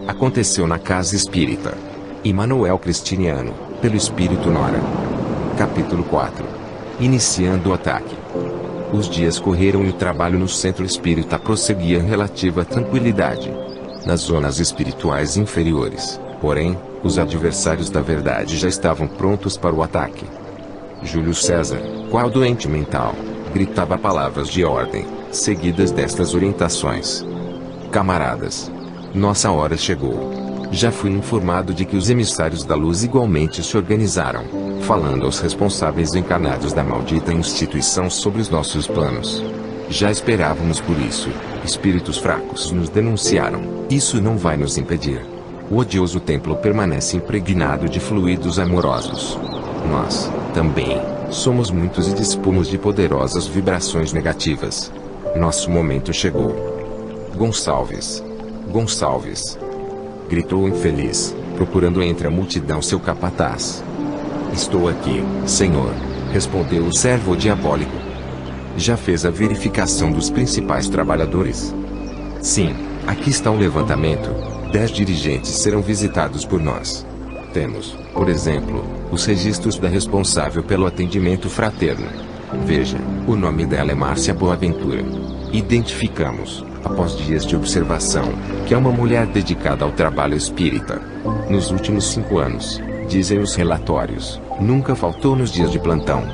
Aconteceu na Casa Espírita Immanuel Cristiniano, pelo Espírito Nora. Capítulo 4. Iniciando o ataque. Os dias correram e o trabalho no Centro Espírita prosseguia em relativa tranquilidade. Nas zonas espirituais inferiores, porém, os adversários da verdade já estavam prontos para o ataque. Júlio César, qual doente mental, gritava palavras de ordem, seguidas destas orientações: camaradas, nossa hora chegou. Já fui informado de que os emissários da luz igualmente se organizaram, falando aos responsáveis encarnados da maldita instituição sobre os nossos planos. Já esperávamos por isso. Espíritos fracos nos denunciaram. Isso não vai nos impedir. O odioso templo permanece impregnado de fluidos amorosos. Nós, também, somos muitos e dispomos de poderosas vibrações negativas. Nosso momento chegou. Gonçalves! Gonçalves! Gritou o infeliz, procurando entre a multidão seu capataz. Estou aqui, senhor, respondeu o servo diabólico. Já fez a verificação dos principais trabalhadores? Sim, aqui está o levantamento. 10 dirigentes serão visitados por nós. Temos, por exemplo, os registros da responsável pelo atendimento fraterno. Veja, o nome dela é Márcia Boaventura. Identificamos, após dias de observação, que é uma mulher dedicada ao trabalho espírita. Nos últimos 5 anos, dizem os relatórios, nunca faltou nos dias de plantão.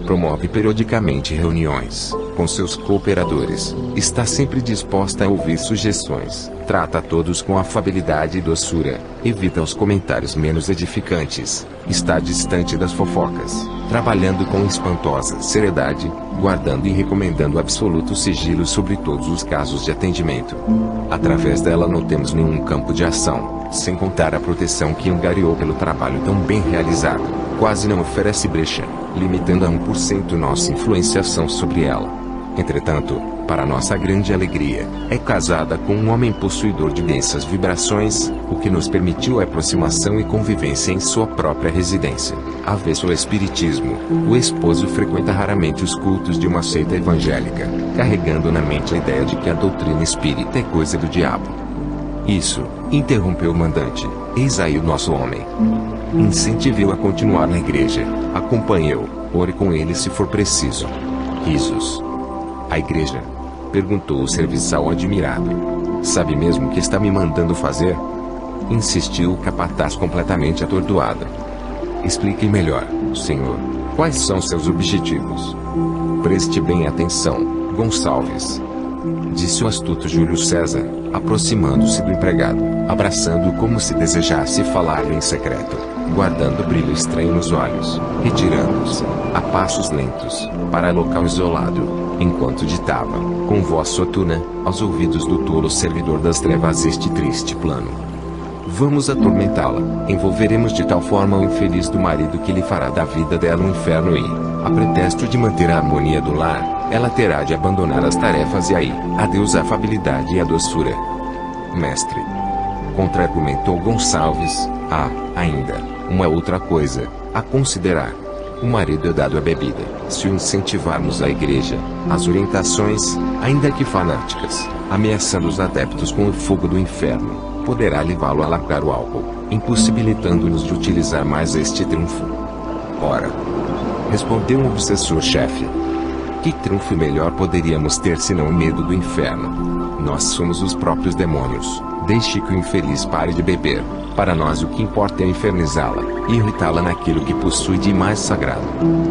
Promove periodicamente reuniões com seus cooperadores, está sempre disposta a ouvir sugestões, trata a todos com afabilidade e doçura, evita os comentários menos edificantes, está distante das fofocas, trabalhando com espantosa seriedade, guardando e recomendando absoluto sigilo sobre todos os casos de atendimento. Através dela não temos nenhum campo de ação, sem contar a proteção que angariou pelo trabalho tão bem realizado, quase não oferece brecha, limitando a 1% nossa influenciação sobre ela. Entretanto, para nossa grande alegria, é casada com um homem possuidor de densas vibrações, o que nos permitiu a aproximação e convivência em sua própria residência. Avesso ao espiritismo, o esposo frequenta raramente os cultos de uma seita evangélica, carregando na mente a ideia de que a doutrina espírita é coisa do diabo. Isso, interrompeu o mandante, eis aí o nosso homem. Incentive-o a continuar na igreja, acompanhe-o, ore com ele se for preciso. Risos. A igreja? Perguntou o serviçal admirado. Sabe mesmo o que está me mandando fazer? Insistiu o capataz completamente atordoado. Explique melhor, senhor. Quais são seus objetivos? Preste bem atenção, Gonçalves. Disse o astuto Júlio César, aproximando-se do empregado, abraçando-o como se desejasse falar-lhe em secreto, guardando brilho estranho nos olhos, retirando-se, a passos lentos, para local isolado, enquanto ditava, com voz sotuna, aos ouvidos do tolo servidor das trevas este triste plano. Vamos atormentá-la, envolveremos de tal forma o infeliz do marido que lhe fará da vida dela um inferno e, a pretexto de manter a harmonia do lar, ela terá de abandonar as tarefas e aí, adeus a afabilidade e a doçura. Mestre, contra-argumentou Gonçalves, há, ainda, uma outra coisa, a considerar. O marido é dado à bebida. Se o incentivarmos à igreja, as orientações, ainda que fanáticas, ameaçando os adeptos com o fogo do inferno, poderá levá-lo a largar o álcool, impossibilitando-nos de utilizar mais este trunfo. Ora, respondeu um obsessor-chefe, que trunfo melhor poderíamos ter senão o medo do inferno? Nós somos os próprios demônios. Deixe que o infeliz pare de beber. Para nós o que importa é infernizá-la, e irritá-la naquilo que possui de mais sagrado.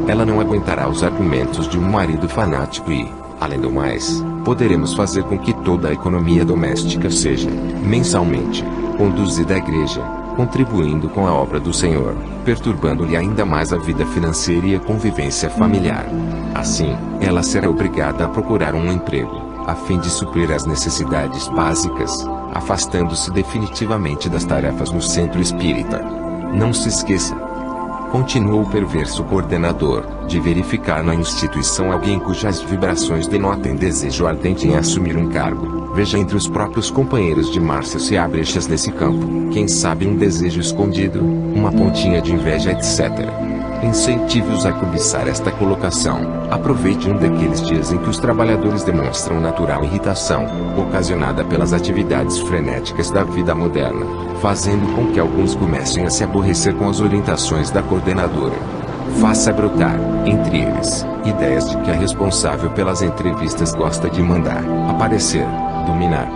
Ela não aguentará os argumentos de um marido fanático e, além do mais, poderemos fazer com que toda a economia doméstica seja, mensalmente, conduzida à igreja, contribuindo com a obra do Senhor, perturbando-lhe ainda mais a vida financeira e a convivência familiar. Assim, ela será obrigada a procurar um emprego, a fim de suprir as necessidades básicas, afastando-se definitivamente das tarefas no centro espírita. Não se esqueça, continuou o perverso coordenador, de verificar na instituição alguém cujas vibrações denotem desejo ardente em assumir um cargo. Veja entre os próprios companheiros de Márcia se há brechas nesse campo, quem sabe um desejo escondido, uma pontinha de inveja, etc. Incentive-os a cobiçar esta colocação. Aproveite um daqueles dias em que os trabalhadores demonstram natural irritação, ocasionada pelas atividades frenéticas da vida moderna, fazendo com que alguns comecem a se aborrecer com as orientações da coordenadora. Faça brotar, entre eles, ideias de que a responsável pelas entrevistas gosta de mandar, aparecer, dominar.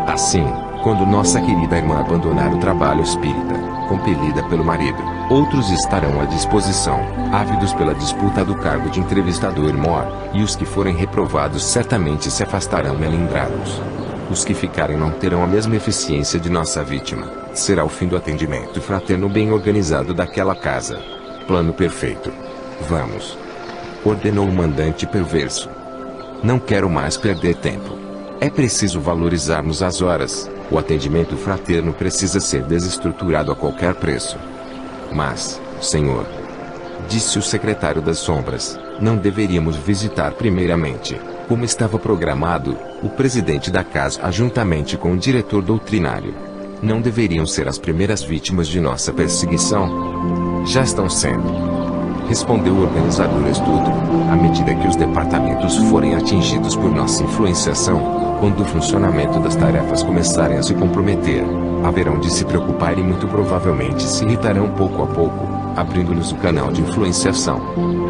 Assim, quando nossa querida irmã abandonar o trabalho espírita, compelida pelo marido, outros estarão à disposição, ávidos pela disputa do cargo de entrevistador-mor, e os que forem reprovados certamente se afastarão melindrados. Os que ficarem não terão a mesma eficiência de nossa vítima. Será o fim do atendimento fraterno bem organizado daquela casa. Plano perfeito. Vamos, ordenou o mandante perverso. Não quero mais perder tempo. É preciso valorizarmos as horas. O atendimento fraterno precisa ser desestruturado a qualquer preço. Mas, senhor, disse o secretário das sombras, não deveríamos visitar primeiramente, como estava programado, o presidente da casa juntamente com o diretor doutrinário. Não deveriam ser as primeiras vítimas de nossa perseguição? Já estão sendo, respondeu o organizador astuto, à medida que os departamentos forem atingidos por nossa influenciação. Quando o funcionamento das tarefas começarem a se comprometer, haverão de se preocupar e muito provavelmente se irritarão pouco a pouco, abrindo-lhes o canal de influenciação.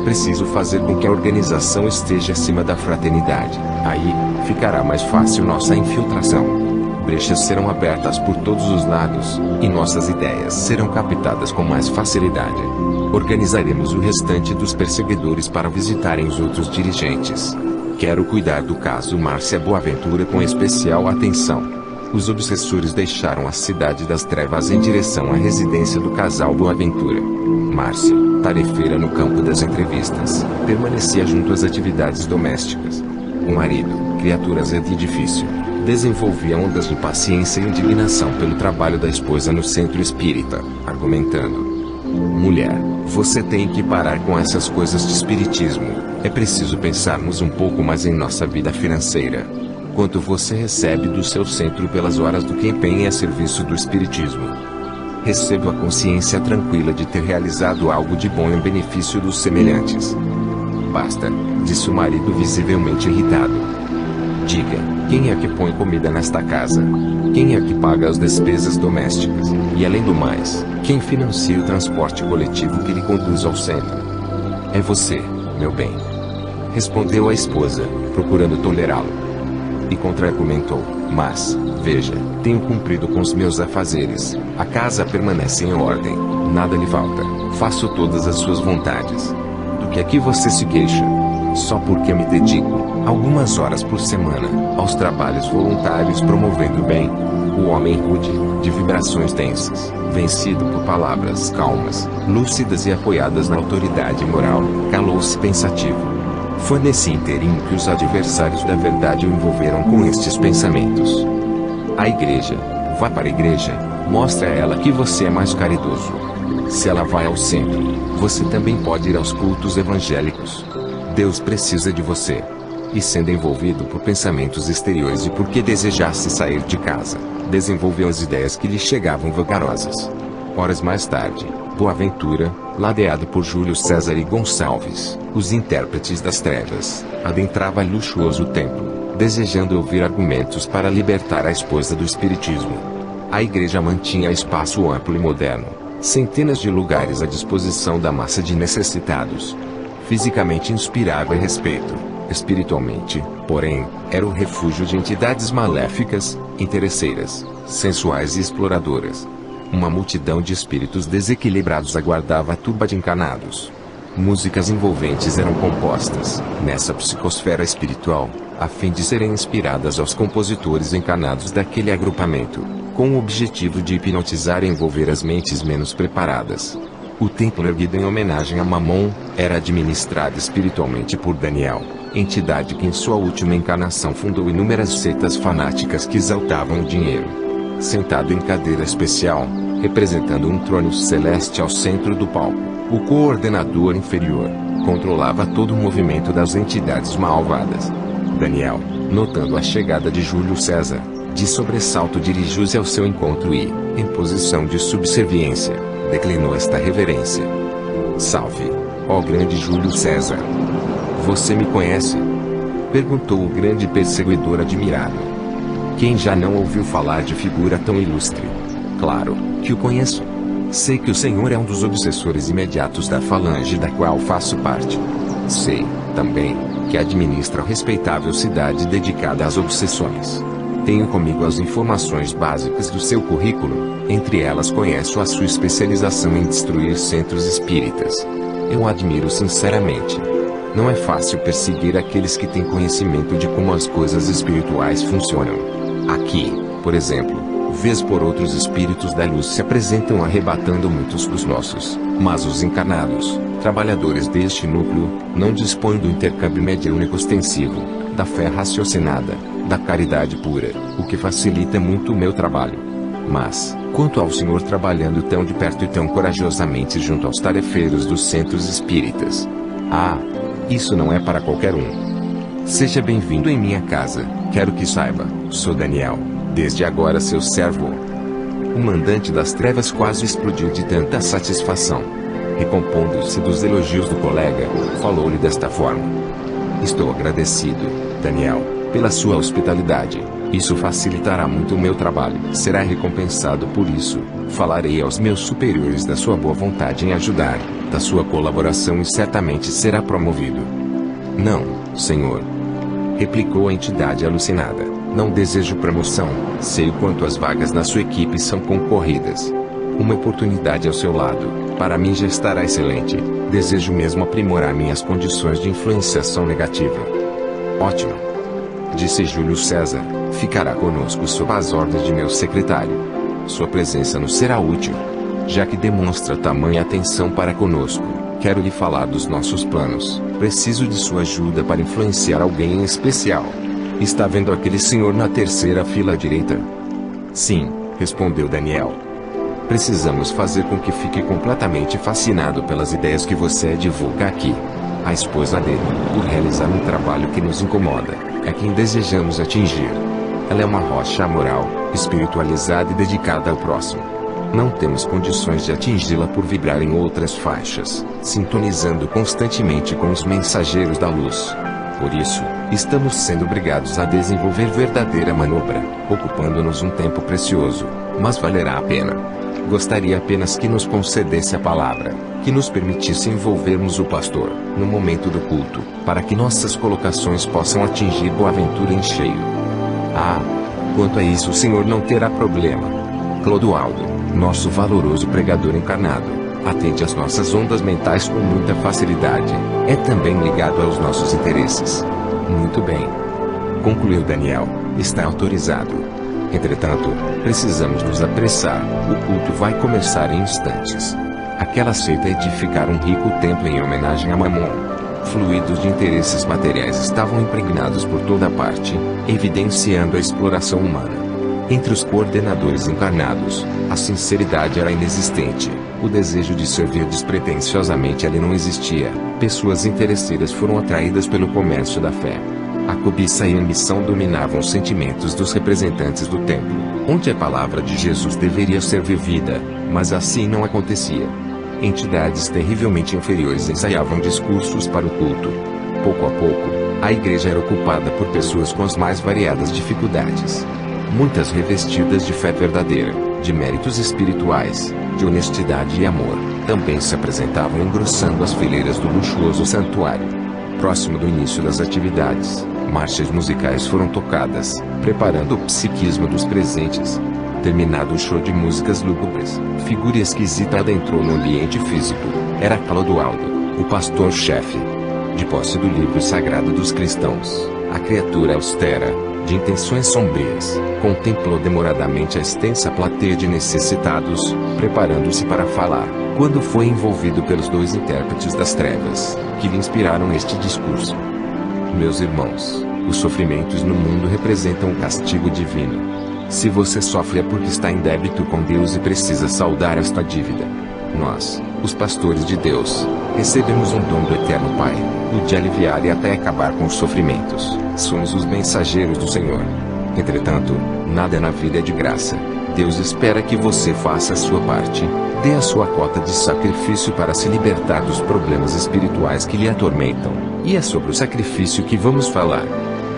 Preciso fazer com que a organização esteja acima da fraternidade. Aí, ficará mais fácil nossa infiltração. Brechas serão abertas por todos os lados, e nossas ideias serão captadas com mais facilidade. Organizaremos o restante dos perseguidores para visitarem os outros dirigentes. Quero cuidar do caso Márcia Boaventura com especial atenção. Os obsessores deixaram a cidade das trevas em direção à residência do casal Boaventura. Márcia, tarefeira no campo das entrevistas, permanecia junto às atividades domésticas. O marido, criatura azeda e difícil, desenvolvia ondas de impaciência e indignação pelo trabalho da esposa no centro espírita, argumentando: mulher, você tem que parar com essas coisas de espiritismo. É preciso pensarmos um pouco mais em nossa vida financeira. Quanto você recebe do seu centro pelas horas do que empenha a serviço do espiritismo? Recebo a consciência tranquila de ter realizado algo de bom em benefício dos semelhantes. Basta, disse o marido visivelmente irritado. Diga, quem é que põe comida nesta casa? Quem é que paga as despesas domésticas? E além do mais, quem financia o transporte coletivo que lhe conduz ao centro? É você, meu bem. Respondeu a esposa, procurando tolerá-lo. E contra-argumentou: mas, veja, tenho cumprido com os meus afazeres, a casa permanece em ordem, nada lhe falta, faço todas as suas vontades. Do que aqui você se queixa? Só porque me dedico, algumas horas por semana, aos trabalhos voluntários promovendo o bem. O homem rude, de vibrações densas, vencido por palavras calmas, lúcidas e apoiadas na autoridade moral, calou-se pensativo. Foi nesse inteirinho que os adversários da verdade o envolveram com estes pensamentos. A igreja, vá para a igreja, mostre a ela que você é mais caridoso. Se ela vai ao centro, você também pode ir aos cultos evangélicos. Deus precisa de você. E sendo envolvido por pensamentos exteriores e porque desejasse sair de casa, desenvolveu as ideias que lhe chegavam vagarosas. Horas mais tarde, Boaventura, ladeado por Júlio César e Gonçalves, os intérpretes das trevas, adentrava luxuoso templo, desejando ouvir argumentos para libertar a esposa do espiritismo. A igreja mantinha espaço amplo e moderno, centenas de lugares à disposição da massa de necessitados. Fisicamente inspirava respeito. Espiritualmente, porém, era o refúgio de entidades maléficas, interesseiras, sensuais e exploradoras. Uma multidão de espíritos desequilibrados aguardava a turba de encanados. Músicas envolventes eram compostas, nessa psicosfera espiritual, a fim de serem inspiradas aos compositores encanados daquele agrupamento, com o objetivo de hipnotizar e envolver as mentes menos preparadas. O templo erguido em homenagem a Mamon, era administrado espiritualmente por Daniel, entidade que em sua última encarnação fundou inúmeras seitas fanáticas que exaltavam o dinheiro. Sentado em cadeira especial, representando um trono celeste ao centro do palco, o coordenador inferior controlava todo o movimento das entidades malvadas. Daniel, notando a chegada de Júlio César, de sobressalto dirigiu-se ao seu encontro e, em posição de subserviência, declinou esta reverência. Salve! ó grande Júlio César. Você me conhece? Perguntou o grande perseguidor admirado. Quem já não ouviu falar de figura tão ilustre? Claro, que o conheço. Sei que o senhor é um dos obsessores imediatos da falange da qual faço parte. Sei, também, que administra a respeitável cidade dedicada às obsessões. Tenho comigo as informações básicas do seu currículo, entre elas conheço a sua especialização em destruir centros espíritas. Eu o admiro sinceramente. Não é fácil perseguir aqueles que têm conhecimento de como as coisas espirituais funcionam. Aqui, por exemplo, vez por outros espíritos da luz se apresentam arrebatando muitos dos nossos, mas os encarnados, trabalhadores deste núcleo, não dispõem do intercâmbio mediúnico ostensivo, da fé raciocinada, da caridade pura, o que facilita muito o meu trabalho. Mas, quanto ao senhor trabalhando tão de perto e tão corajosamente junto aos tarefeiros dos centros espíritas, isso não é para qualquer um. Seja bem-vindo em minha casa, quero que saiba, sou Daniel, desde agora seu servo. O mandante das trevas quase explodiu de tanta satisfação. Recompondo-se dos elogios do colega, falou-lhe desta forma. Estou agradecido, Daniel, pela sua hospitalidade. Isso facilitará muito o meu trabalho. Será recompensado por isso. Falarei aos meus superiores da sua boa vontade em ajudar, da sua colaboração e certamente será promovido. Não, senhor. Replicou a entidade alucinada. Não desejo promoção, sei o quanto as vagas na sua equipe são concorridas. Uma oportunidade ao seu lado, para mim já estará excelente. Desejo mesmo aprimorar minhas condições de influenciação negativa. Ótimo. Disse Júlio César, ficará conosco sob as ordens de meu secretário. Sua presença nos será útil. Já que demonstra tamanha atenção para conosco, quero lhe falar dos nossos planos. Preciso de sua ajuda para influenciar alguém em especial. Está vendo aquele senhor na terceira fila à direita? Sim, respondeu Daniel. Precisamos fazer com que fique completamente fascinado pelas ideias que você divulga aqui. A esposa dele, por realizar um trabalho que nos incomoda, é quem desejamos atingir. Ela é uma rocha moral, espiritualizada e dedicada ao próximo. Não temos condições de atingi-la por vibrar em outras faixas, sintonizando constantemente com os mensageiros da luz. Por isso, estamos sendo obrigados a desenvolver verdadeira manobra, ocupando-nos um tempo precioso, mas valerá a pena. Gostaria apenas que nos concedesse a palavra, que nos permitisse envolvermos o pastor, no momento do culto, para que nossas colocações possam atingir Boaventura em cheio. Quanto a isso o senhor não terá problema. Clodoaldo, nosso valoroso pregador encarnado, atende às nossas ondas mentais com muita facilidade, é também ligado aos nossos interesses. Muito bem. Concluiu Daniel, está autorizado. Entretanto, precisamos nos apressar, o culto vai começar em instantes. Aquela seita edificar um rico templo em homenagem a Mamon. Fluidos de interesses materiais estavam impregnados por toda parte, evidenciando a exploração humana. Entre os coordenadores encarnados, a sinceridade era inexistente, o desejo de servir despretensiosamente ali não existia, pessoas interesseiras foram atraídas pelo comércio da fé. A cobiça e a ambição dominavam os sentimentos dos representantes do templo, onde a palavra de Jesus deveria ser vivida, mas assim não acontecia. Entidades terrivelmente inferiores ensaiavam discursos para o culto. Pouco a pouco, a igreja era ocupada por pessoas com as mais variadas dificuldades. Muitas revestidas de fé verdadeira, de méritos espirituais, de honestidade e amor, também se apresentavam engrossando as fileiras do luxuoso santuário. Próximo do início das atividades, marchas musicais foram tocadas, preparando o psiquismo dos presentes. Terminado o show de músicas lúgubres, figura esquisita adentrou no ambiente físico. Era Clodoaldo, o pastor-chefe. De posse do livro sagrado dos cristãos, a criatura austera, de intenções sombrias, contemplou demoradamente a extensa plateia de necessitados, preparando-se para falar, quando foi envolvido pelos dois intérpretes das trevas, que lhe inspiraram este discurso. Meus irmãos, os sofrimentos no mundo representam o castigo divino. Se você sofre é porque está em débito com Deus e precisa saldar esta dívida. Nós, os pastores de Deus, recebemos um dom do Eterno Pai, o de aliviar e até acabar com os sofrimentos. Somos os mensageiros do Senhor. Entretanto, nada na vida é de graça. Deus espera que você faça a sua parte. Dê a sua cota de sacrifício para se libertar dos problemas espirituais que lhe atormentam. E é sobre o sacrifício que vamos falar.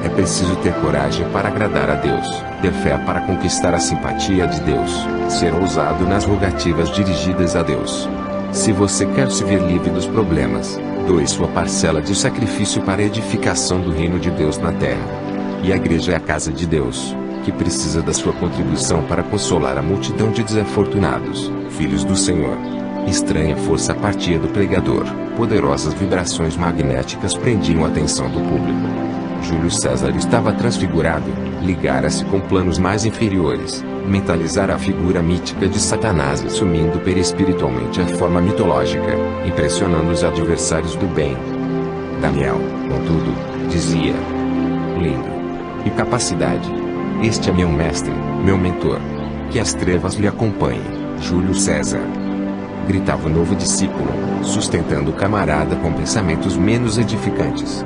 É preciso ter coragem para agradar a Deus, ter fé para conquistar a simpatia de Deus, ser ousado nas rogativas dirigidas a Deus. Se você quer se ver livre dos problemas, doe sua parcela de sacrifício para a edificação do reino de Deus na terra. E a igreja é a casa de Deus, que precisa da sua contribuição para consolar a multidão de desafortunados, filhos do Senhor. Estranha força partia do pregador, poderosas vibrações magnéticas prendiam a atenção do público. Júlio César estava transfigurado, ligara-se com planos mais inferiores, mentalizar a figura mítica de Satanás assumindo perispiritualmente a forma mitológica, impressionando os adversários do bem. Daniel, contudo, dizia: lindo. E capacidade. Este é meu mestre, meu mentor. Que as trevas lhe acompanhem, Júlio César. Gritava o novo discípulo, sustentando o camarada com pensamentos menos edificantes.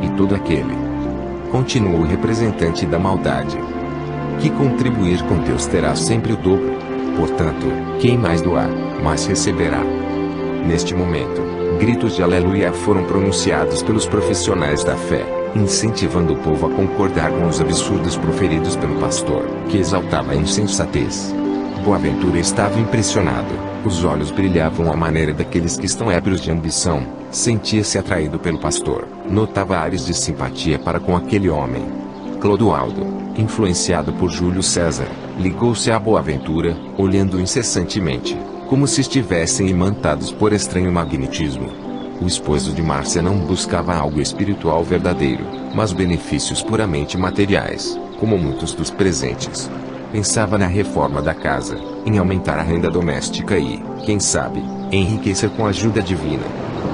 E todo aquele, continuou o representante da maldade, que contribuir com Deus terá sempre o dobro. Portanto, quem mais doar, mais receberá. Neste momento, gritos de aleluia foram pronunciados pelos profissionais da fé, incentivando o povo a concordar com os absurdos proferidos pelo pastor, que exaltava a insensatez. Boaventura estava impressionado, os olhos brilhavam à maneira daqueles que estão ébrios de ambição, sentia-se atraído pelo pastor, notava ares de simpatia para com aquele homem. Clodoaldo, influenciado por Júlio César, ligou-se a Boaventura, olhando incessantemente, como se estivessem imantados por estranho magnetismo. O esposo de Márcia não buscava algo espiritual verdadeiro, mas benefícios puramente materiais, como muitos dos presentes. Pensava na reforma da casa, em aumentar a renda doméstica e, quem sabe, enriquecer com a ajuda divina.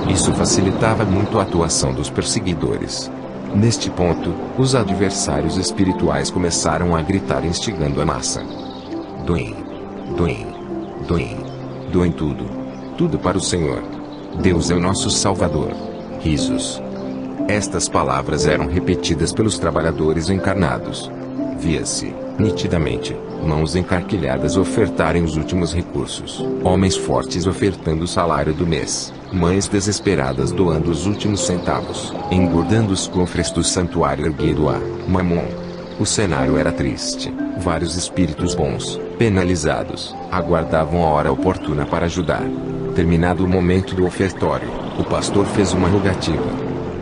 Isso facilitava muito a atuação dos perseguidores. Neste ponto, os adversários espirituais começaram a gritar instigando a massa. Doem, doem, doem, doem tudo. Tudo para o Senhor. Deus é o nosso Salvador. Risos. Estas palavras eram repetidas pelos trabalhadores encarnados. Via-se, nitidamente, mãos encarquilhadas ofertarem os últimos recursos, homens fortes ofertando o salário do mês, mães desesperadas doando os últimos centavos, engordando os cofres do santuário erguido a Mamon. O cenário era triste. Vários espíritos bons, penalizados, aguardavam a hora oportuna para ajudar. Terminado o momento do ofertório, o pastor fez uma rogativa.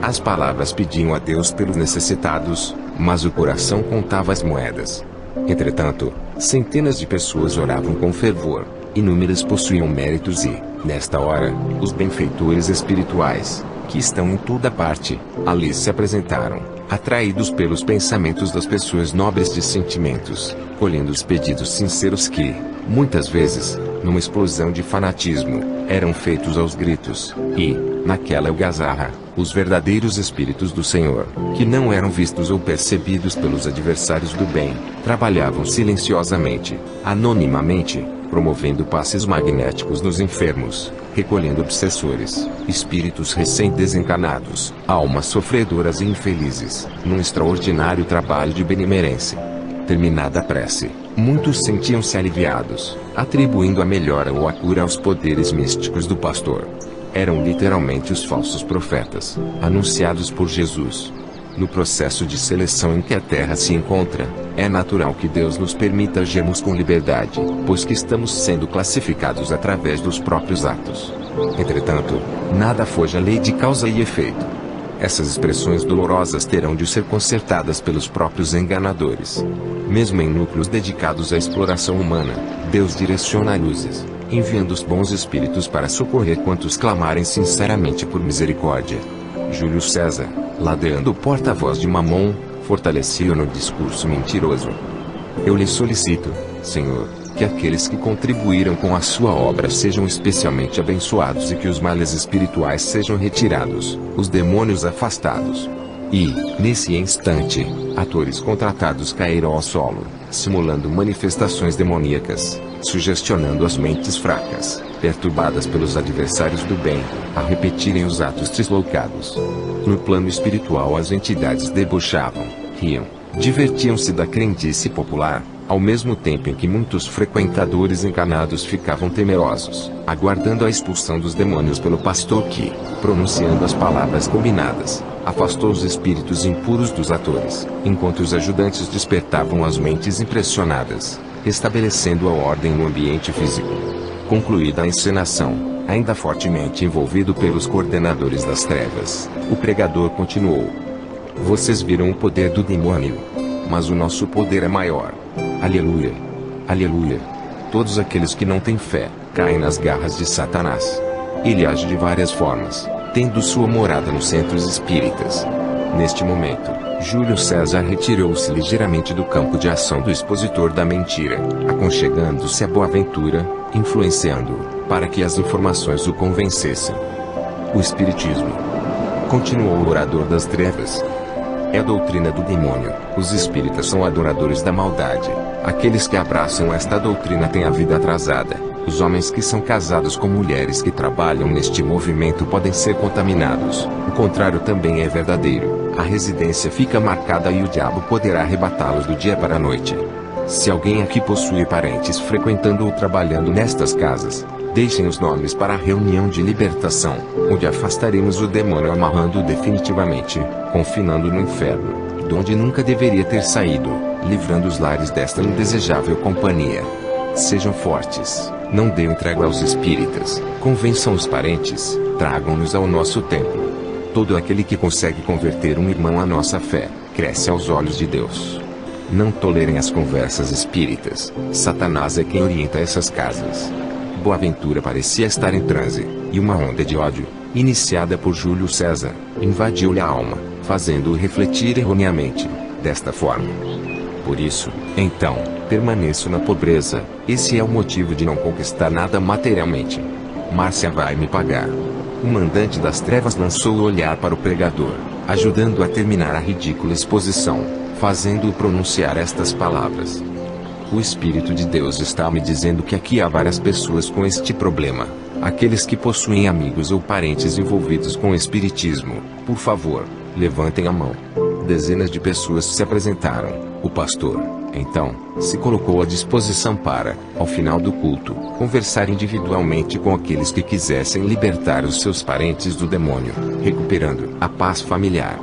As palavras pediam a Deus pelos necessitados, mas o coração contava as moedas. Entretanto, centenas de pessoas oravam com fervor, inúmeras possuíam méritos e, nesta hora, os benfeitores espirituais, que estão em toda parte, ali se apresentaram, atraídos pelos pensamentos das pessoas nobres de sentimentos, colhendo os pedidos sinceros que, muitas vezes, numa explosão de fanatismo, eram feitos aos gritos, e, naquela algazarra, os verdadeiros espíritos do Senhor, que não eram vistos ou percebidos pelos adversários do bem, trabalhavam silenciosamente, anonimamente, promovendo passes magnéticos nos enfermos, recolhendo obsessores, espíritos recém-desencarnados, almas sofredoras e infelizes, num extraordinário trabalho de benemerência. Terminada a prece, muitos sentiam-se aliviados, atribuindo a melhora ou a cura aos poderes místicos do pastor. Eram literalmente os falsos profetas, anunciados por Jesus. No processo de seleção em que a Terra se encontra, é natural que Deus nos permita agirmos com liberdade, pois que estamos sendo classificados através dos próprios atos. Entretanto, nada foge à lei de causa e efeito. Essas expressões dolorosas terão de ser consertadas pelos próprios enganadores. Mesmo em núcleos dedicados à exploração humana, Deus direciona luzes, enviando os bons espíritos para socorrer quantos clamarem sinceramente por misericórdia. Júlio César, ladeando o porta-voz de Mamon, fortalecia no discurso mentiroso. Eu lhe solicito, Senhor, que aqueles que contribuíram com a sua obra sejam especialmente abençoados e que os males espirituais sejam retirados, os demônios afastados. E, nesse instante, atores contratados caíram ao solo, simulando manifestações demoníacas, sugestionando as mentes fracas, perturbadas pelos adversários do bem, a repetirem os atos trisloucados. No plano espiritual as entidades debochavam, riam, divertiam-se da crendice popular, Ao mesmo tempo em que muitos frequentadores enganados ficavam temerosos, aguardando a expulsão dos demônios pelo pastor que, pronunciando as palavras combinadas, afastou os espíritos impuros dos atores, enquanto os ajudantes despertavam as mentes impressionadas, estabelecendo a ordem no ambiente físico. Concluída a encenação, ainda fortemente envolvido pelos coordenadores das trevas, o pregador continuou: vocês viram o poder do demônio, mas o nosso poder é maior. Aleluia! Aleluia! Todos aqueles que não têm fé, caem nas garras de Satanás. Ele age de várias formas, tendo sua morada nos centros espíritas. Neste momento, Júlio César retirou-se ligeiramente do campo de ação do expositor da mentira, aconchegando-se a Boaventura, influenciando-o, para que as informações o convencessem. O Espiritismo, continuou o orador das trevas, é a doutrina do demônio. Os espíritas são adoradores da maldade. Aqueles que abraçam esta doutrina têm a vida atrasada. Os homens que são casados com mulheres que trabalham neste movimento podem ser contaminados. O contrário também é verdadeiro. A residência fica marcada e o diabo poderá arrebatá-los do dia para a noite. Se alguém aqui possui parentes frequentando ou trabalhando nestas casas, deixem os nomes para a reunião de libertação, onde afastaremos o demônio amarrando-o definitivamente, confinando no inferno, de onde nunca deveria ter saído, livrando os lares desta indesejável companhia. Sejam fortes, não deem trégua aos espíritas, convençam os parentes, tragam-nos ao nosso templo. Todo aquele que consegue converter um irmão à nossa fé, cresce aos olhos de Deus. Não tolerem as conversas espíritas, Satanás é quem orienta essas casas. Boaventura parecia estar em transe, e uma onda de ódio, iniciada por Júlio César, invadiu-lhe a alma, fazendo-o refletir erroneamente, desta forma: por isso, então, permaneço na pobreza, esse é o motivo de não conquistar nada materialmente. Márcia vai me pagar. O mandante das trevas lançou o olhar para o pregador, ajudando-o a terminar a ridícula exposição, fazendo-o pronunciar estas palavras: o Espírito de Deus está me dizendo que aqui há várias pessoas com este problema. Aqueles que possuem amigos ou parentes envolvidos com o espiritismo, por favor, levantem a mão. Dezenas de pessoas se apresentaram. O pastor, então, se colocou à disposição para, ao final do culto, conversar individualmente com aqueles que quisessem libertar os seus parentes do demônio, recuperando a paz familiar.